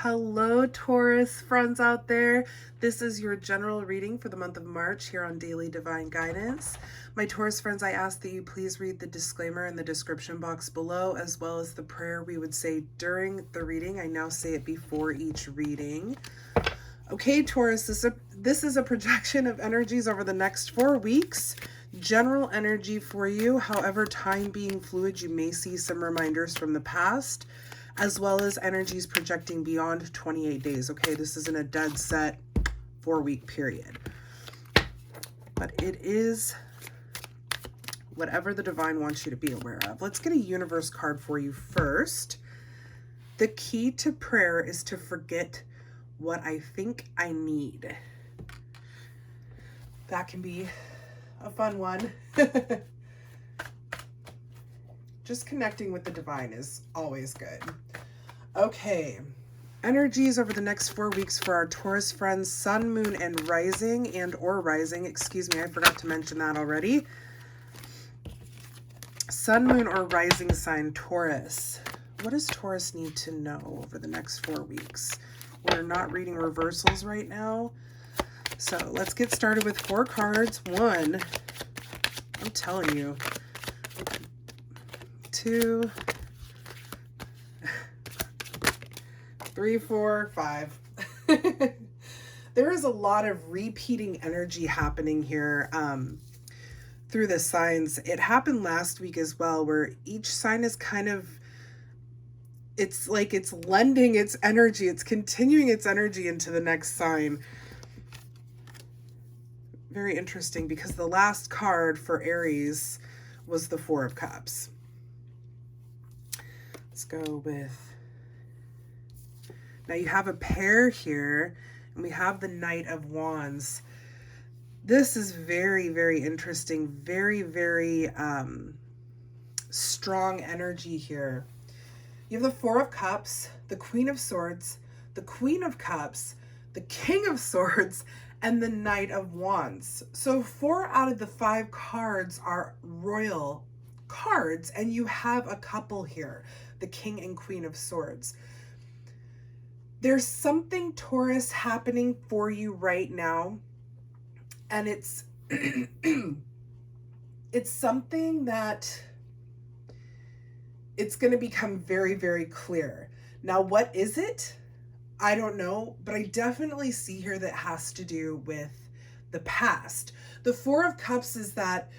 Hello, Taurus friends out there. This is your general reading for the month of March here on Daily Divine Guidance. My Taurus friends, I ask that you please read the disclaimer in the description box below, as well as the prayer we would say during the reading. I now say it before each reading. Okay, Taurus, this is a projection of energies over the next 4 weeks. General energy for you. However, time being fluid, you may see some reminders from the past, as well as energies projecting beyond 28 days. Okay, this isn't a dead set 4-week period, but it is whatever the divine wants you to be aware of. Let's get a universe card for you first. The key to prayer is to forget what I think I need. That can be a fun one. Just connecting with the divine is always good. Okay, energies over the next 4 weeks for our Taurus friends, sun, moon, and rising, excuse me, I forgot to mention that already. Sun, moon, or rising sign Taurus. What does Taurus need to know over the next 4 weeks? We're not reading reversals right now. So let's get started with 4 cards. 1, I'm telling you, 2, 3, 4, 5. There is a lot of repeating energy happening here through the signs. It happened last week as well, where each sign is kind of, it's like it's lending its energy, it's continuing its energy into the next sign. Very interesting, because the last card for Aries was the 4 of Cups. Let's go with, now you have a pair here, and we have the Knight of Wands. This is very, very interesting. Very, very strong energy here. You have the 4 of Cups, the Queen of Swords, the Queen of Cups, the King of Swords, and the Knight of Wands. So 4 out of the 5 cards are royal cards, and you have a couple here, the King and Queen of Swords. There's something, Taurus, happening for you right now, and it's it's something that it's going to become very, very clear. Now, what is it? I don't know, but I definitely see here that has to do with the past. The 4 of Cups is that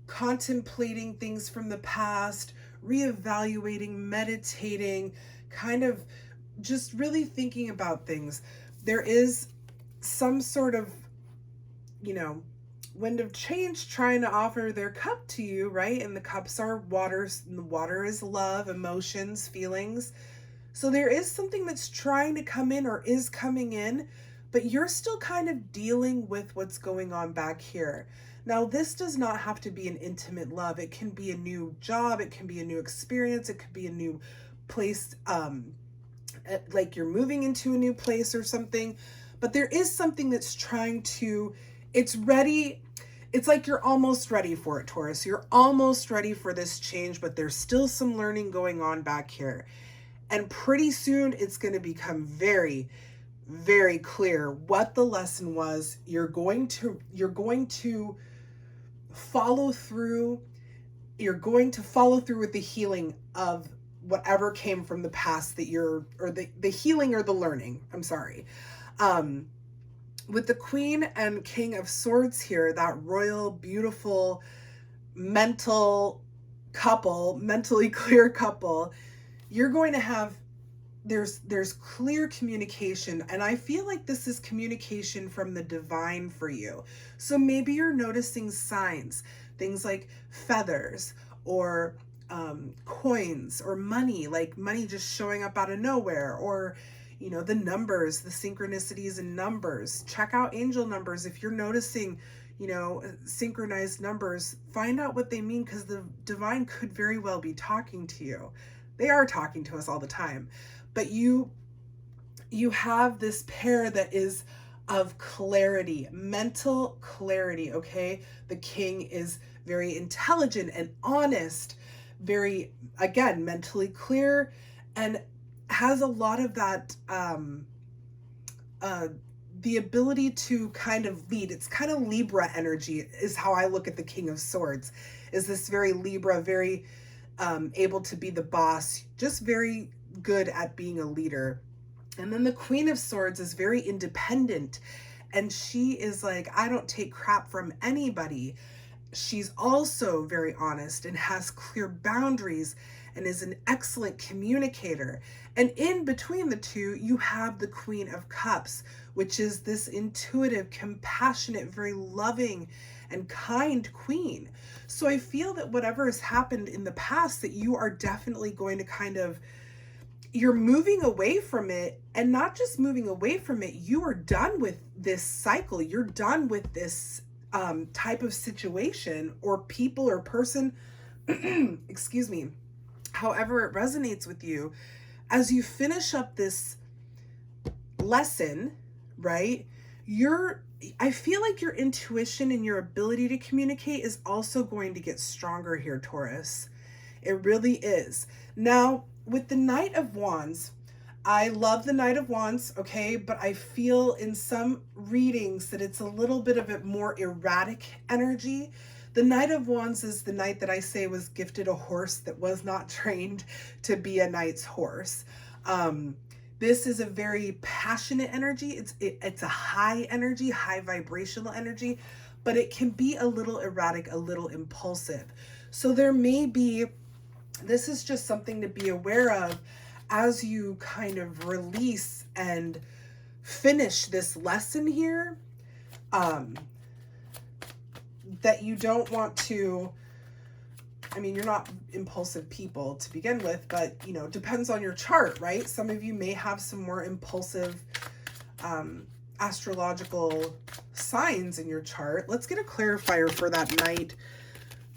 contemplating things from the past, reevaluating, meditating, kind of just really thinking about things. There is some sort of, wind of change trying to offer their cup to you, right? And the cups are waters, and the water is love, emotions, feelings. So there is something that's trying to come in or is coming in, but you're still kind of dealing with what's going on back here. Now, this does not have to be an intimate love. It can be a new job. It can be a new experience. It could be a new place, like you're moving into a new place or something. But there is something that's trying to, it's ready. It's like you're almost ready for it, Taurus. You're almost ready for this change, but there's still some learning going on back here. And pretty soon it's going to become very, very clear what the lesson was. You're going to follow through. You're going to follow through with the healing of whatever came from the past that or the healing or the learning. I'm sorry. With the Queen and King of Swords here, that royal, beautiful, mentally clear couple, you're going to have, there's clear communication, and I feel like this is communication from the divine for you. So maybe you're noticing signs, things like feathers or coins or money, like money just showing up out of nowhere, or the numbers, the synchronicities in numbers. Check out angel numbers. If you're noticing, synchronized numbers, find out what they mean, because the divine could very well be talking to you. They are talking to us all the time, but you have this pair that is of clarity, mental clarity, okay? The King is very intelligent and honest, very, again, mentally clear, and has a lot of that, uh, the ability to kind of lead. It's kind of Libra energy is how I look at the King of Swords, is this very Libra, very able to be the boss, just very good at being a leader. And then the Queen of Swords is very independent, and she is like, I don't take crap from anybody. She's also very honest and has clear boundaries and is an excellent communicator. And in between the two, you have the Queen of Cups, which is this intuitive, compassionate, very loving and kind queen. So I feel that whatever has happened in the past, that you are definitely going to kind of, you're moving away from it, and not just moving away from it, you are done with this cycle. You're done with this type of situation or people or person, excuse me, however it resonates with you. As you finish up this lesson, right, I feel like your intuition and your ability to communicate is also going to get stronger here, Taurus. It really is. Now, with the Knight of Wands, I love the Knight of Wands, okay, but I feel in some readings that it's a little bit of a more erratic energy. The Knight of Wands is the knight that I say was gifted a horse that was not trained to be a knight's horse. This is a very passionate energy. It's a high energy, high vibrational energy, but it can be a little erratic, a little impulsive. So there may be, this is just something to be aware of as you kind of release and finish this lesson here, that you don't want to, I mean, you're not impulsive people to begin with, but, you know, depends on your chart, right? Some of you may have some more impulsive astrological signs in your chart. Let's get a clarifier for that Knight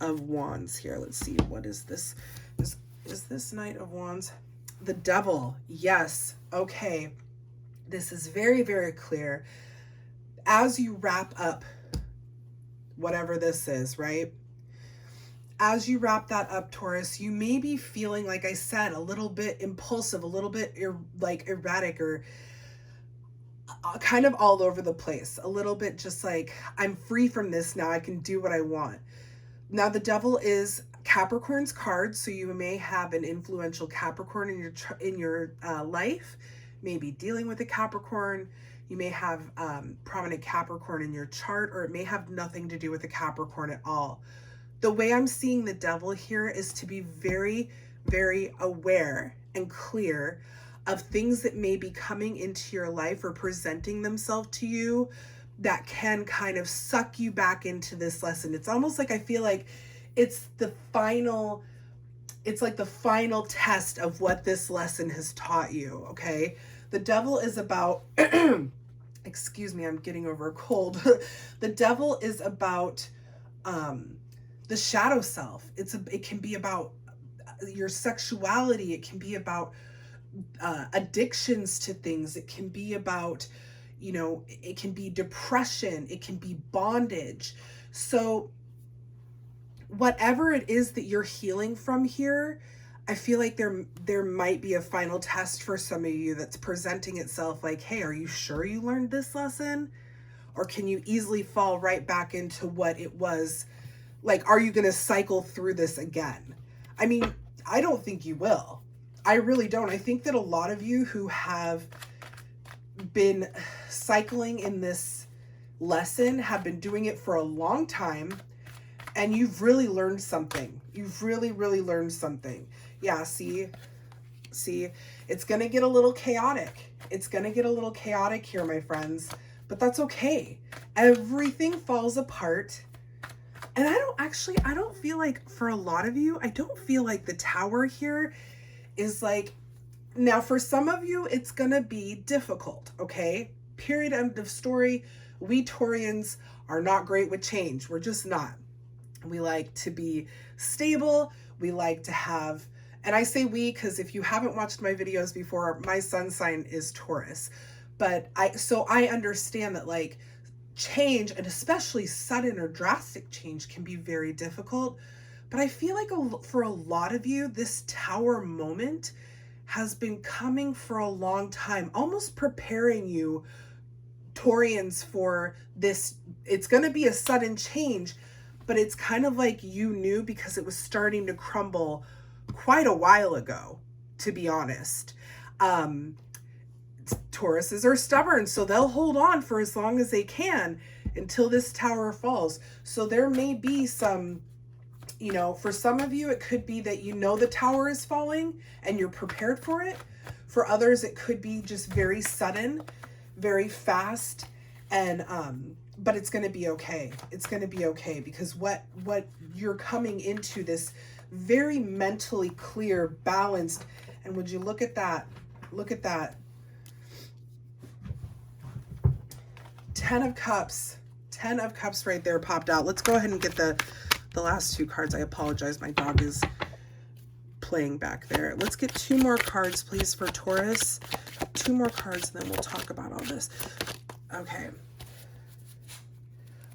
of Wands here. Let's see, what is this? Is this Knight of Wands? The Devil. Yes. Okay. This is very, very clear. As you wrap up whatever this is, right? As you wrap that up, Taurus, you may be feeling, like I said, a little bit impulsive, a little bit like erratic, or kind of all over the place. A little bit just like, I'm free from this now. I can do what I want. Now, the Devil is Capricorn's card, so you may have an influential Capricorn in your life. Maybe dealing with a Capricorn. You may have prominent Capricorn in your chart, or it may have nothing to do with a Capricorn at all. The way I'm seeing the Devil here is to be very, very aware and clear of things that may be coming into your life or presenting themselves to you that can kind of suck you back into this lesson. It's almost like, I feel like it's the final test of what this lesson has taught you, okay? The Devil is about, excuse me, I'm getting over a cold. The Devil is about the shadow self. It can be about your sexuality. It can be about addictions to things. It can be about, you know, it can be depression. It can be bondage. So whatever it is that you're healing from here, I feel like there might be a final test for some of you that's presenting itself like, hey, are you sure you learned this lesson? Or can you easily fall right back into what it was? Like, are you going to cycle through this again? I mean, I don't think you will. I really don't. I think that a lot of you who have been cycling in this lesson have been doing it for a long time, and you've really learned something. You've really, really learned something. Yeah, see, it's going to get a little chaotic. It's going to get a little chaotic here, my friends, but that's okay. Everything falls apart. And I don't feel like, for a lot of you, I don't feel like the Tower here is like, now for some of you, it's going to be difficult, okay? Period, end of story. We Taurians are not great with change. We're just not. We like to be stable. We like to have, and I say we because if you haven't watched my videos before, my sun sign is Taurus. But I understand that, like, change, and especially sudden or drastic change, can be very difficult. But I feel like for a lot of you, this Tower moment has been coming for a long time, almost preparing you, Taurians, for this. It's going to be a sudden change, but it's kind of like you knew because it was starting to crumble quite a while ago, to be honest. Um, Tauruses are stubborn, so they'll hold on for as long as they can until this tower falls. So there may be some, for some of you, it could be that the tower is falling and you're prepared for it. For others, it could be just very sudden, very fast, and but it's going to be okay. It's going to be okay, because what you're coming into, this very mentally clear, balanced, and would you look at that? Look at that. 10 of Cups. 10 of Cups right there popped out. Let's go ahead and get the last two cards. I apologize. My dog is playing back there. Let's get 2 more cards, please, for Taurus. 2 more cards, and then we'll talk about all this. Okay.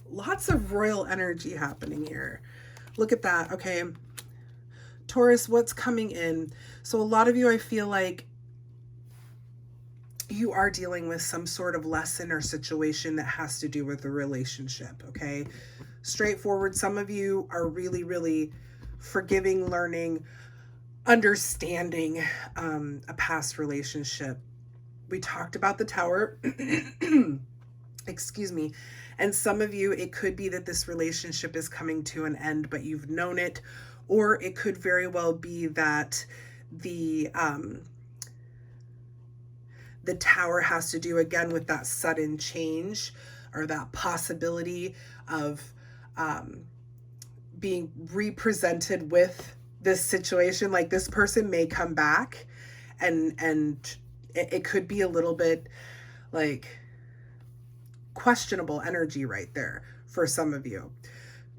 Lots of royal energy happening here. Look at that. Okay. Taurus, what's coming in? So a lot of you, I feel like you are dealing with some sort of lesson or situation that has to do with a relationship, okay? Straightforward. Some of you are really, really forgiving, learning, understanding a past relationship. We talked about the tower. Excuse me. And some of you, it could be that this relationship is coming to an end, but you've known it. Or it could very well be that the tower has to do, again, with that sudden change, or that possibility of being represented with this situation. Like, this person may come back, and it could be a little bit like questionable energy right there for some of you.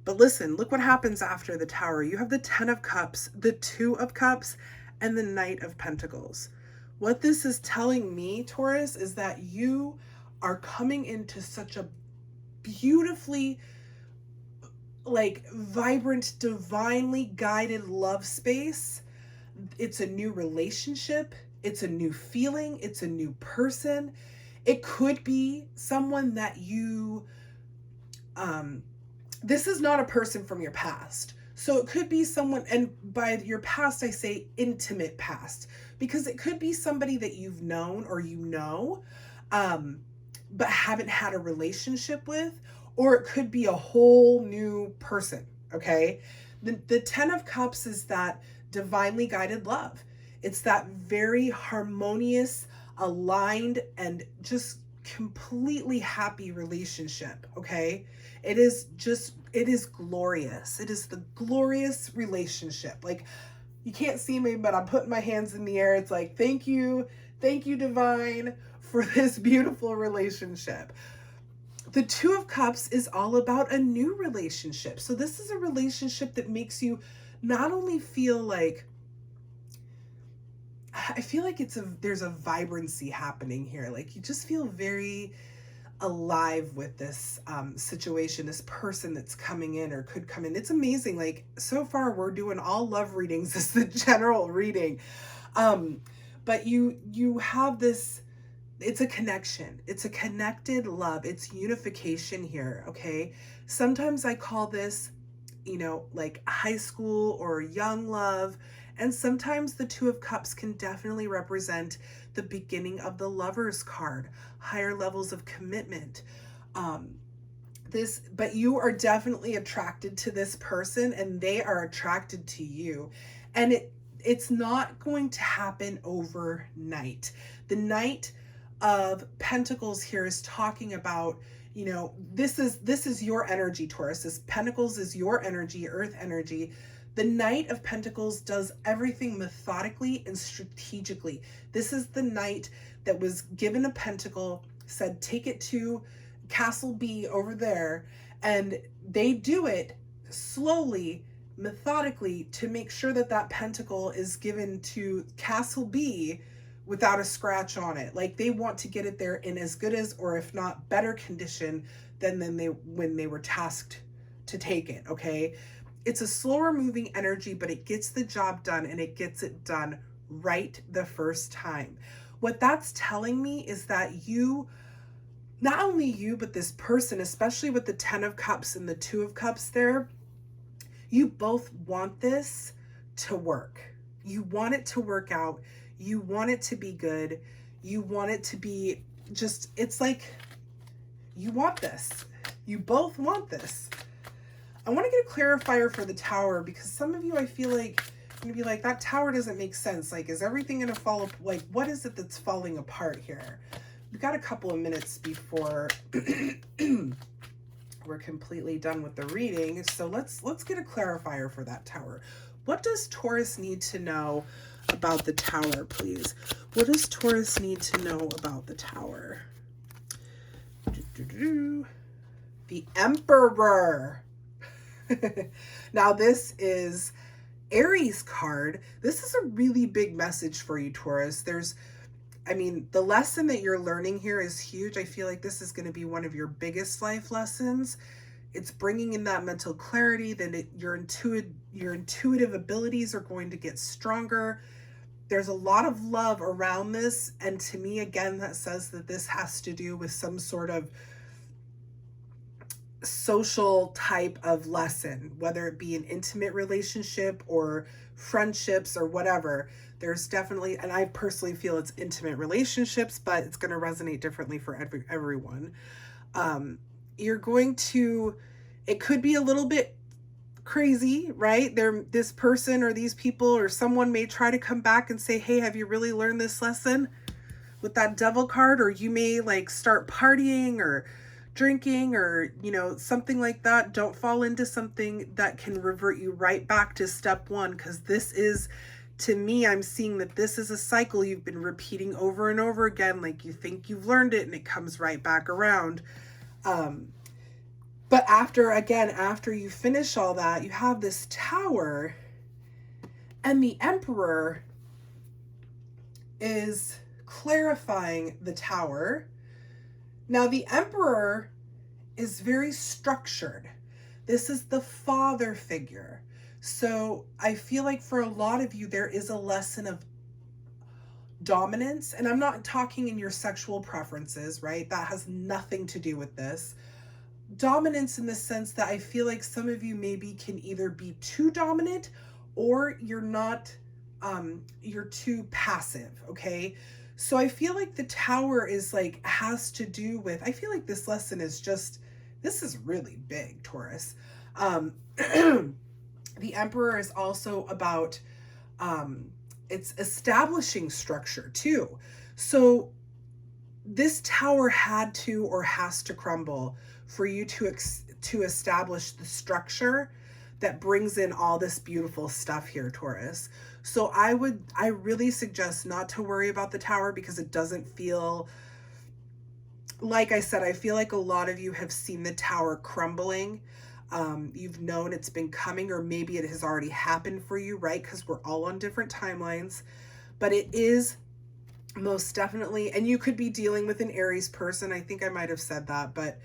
But listen, look what happens after the tower. You have the 10 of Cups, the 2 of Cups, and the Knight of Pentacles. What this is telling me, Taurus, is that you are coming into such a beautifully, vibrant, divinely guided love space. It's a new relationship. It's a new feeling. It's a new person. It could be someone that you, this is not a person from your past. So it could be someone, and by your past, I say intimate past, because it could be somebody that you've known or but haven't had a relationship with, or it could be a whole new person, okay? The 10 of Cups is that divinely guided love. It's that very harmonious, aligned, and just completely happy relationship, okay? It is glorious. It is the glorious relationship. Like, you can't see me, but I'm putting my hands in the air. It's like, thank you, divine, for this beautiful relationship. The 2 of Cups is all about a new relationship. So this is a relationship that makes you not only feel like, I feel like there's a vibrancy happening here. Like, you just feel very alive with this situation, this person that's coming in or could come in. It's amazing. Like, so far we're doing all love readings as the general reading. But you have this, it's a connection. It's a connected love. It's unification here, okay? Sometimes I call this, like high school or young love. And sometimes the 2 of Cups can definitely represent the beginning of the Lover's card, higher levels of commitment. But you are definitely attracted to this person, and they are attracted to you. And it's not going to happen overnight. The Knight of Pentacles here is talking about, this is your energy, Taurus. This Pentacles is your energy, earth energy. The Knight of Pentacles does everything methodically and strategically. This is the knight that was given a pentacle, said, take it to Castle B over there, and they do it slowly, methodically, to make sure that that pentacle is given to Castle B without a scratch on it. Like, they want to get it there in as good as, or if not better condition than when they were tasked to take it, okay? It's a slower moving energy, but it gets the job done, and it gets it done right the first time. What that's telling me is that you, not only you, but this person, especially with the 10 of Cups and the 2 of Cups there, you both want this to work. You want it to work out. You want it to be good. You want it to be just, it's like you want this. You both want this. I want to get a clarifier for the Tower, because some of you, I feel like, going to be like, that Tower doesn't make sense. Like, is everything going to fall up? Like, what is it that's falling apart here? We've got a couple of minutes before we're completely done with the reading. So let's get a clarifier for that Tower. What does Taurus need to know about the Tower, please? What does Taurus need to know about the Tower? The Emperor. Now this is Aries card. This is a really big message for you, Taurus. I mean, the lesson that you're learning here is huge. I feel like this is going to be one of your biggest life lessons. It's bringing in that mental clarity, that your intuitive abilities are going to get stronger. There's a lot of love around this. And to me, again, that says that this has to do with some sort of social type of lesson, whether it be an intimate relationship or friendships or whatever. There's definitely, and I personally feel it's intimate relationships, but it's going to resonate differently for everyone. You're going to, it could be a little bit crazy, right? This person or these people or someone may try to come back and say, hey, have you really learned this lesson with that Devil card? Or you may like start partying or drinking or, you know, something like that. Don't fall into something that can revert you right back to step one, because this is, to me, I'm seeing that this is a cycle you've been repeating over and over again. Like, you think you've learned it and it comes right back around. But after you finish all that, you have this Tower, and the Emperor is clarifying the Tower. Now, the Emperor is very structured. This is the father figure. So I feel like for a lot of you, there is a lesson of dominance. And I'm not talking in your sexual preferences, right? That has nothing to do with this. Dominance in the sense that I feel like some of you maybe can either be too dominant or you're not, you're too passive, okay? So I feel like the Tower is like, has to do with, I feel like this lesson is just, this is really big, Taurus. The Emperor is also about, it's establishing structure too. So this Tower had to or has to crumble for you to establish the structure that brings in all this beautiful stuff here, Taurus. So I really suggest not to worry about the Tower, because it doesn't feel, like I said, I feel like a lot of you have seen the Tower crumbling. You've known it's been coming, or maybe it has already happened for you, right? Because we're all on different timelines, but it is most definitely, and you could be dealing with an Aries person. I think I might have said that, but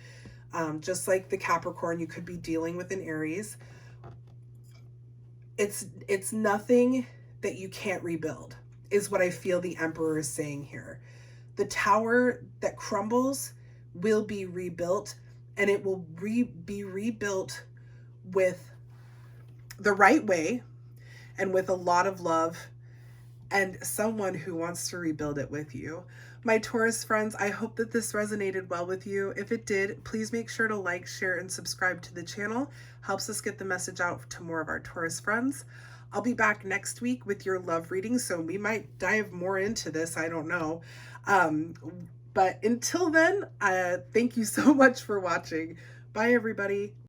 just like the Capricorn, you could be dealing with an Aries. It's nothing that you can't rebuild, is what I feel the Emperor is saying here. The Tower that crumbles will be rebuilt, and it will be rebuilt with the right way and with a lot of love and someone who wants to rebuild it with you. My Taurus friends, I hope that this resonated well with you. If it did, please make sure to like, share, and subscribe to the channel. Helps us get the message out to more of our Taurus friends. I'll be back next week with your love reading, so we might dive more into this. I don't know. But until then, thank you so much for watching. Bye, everybody.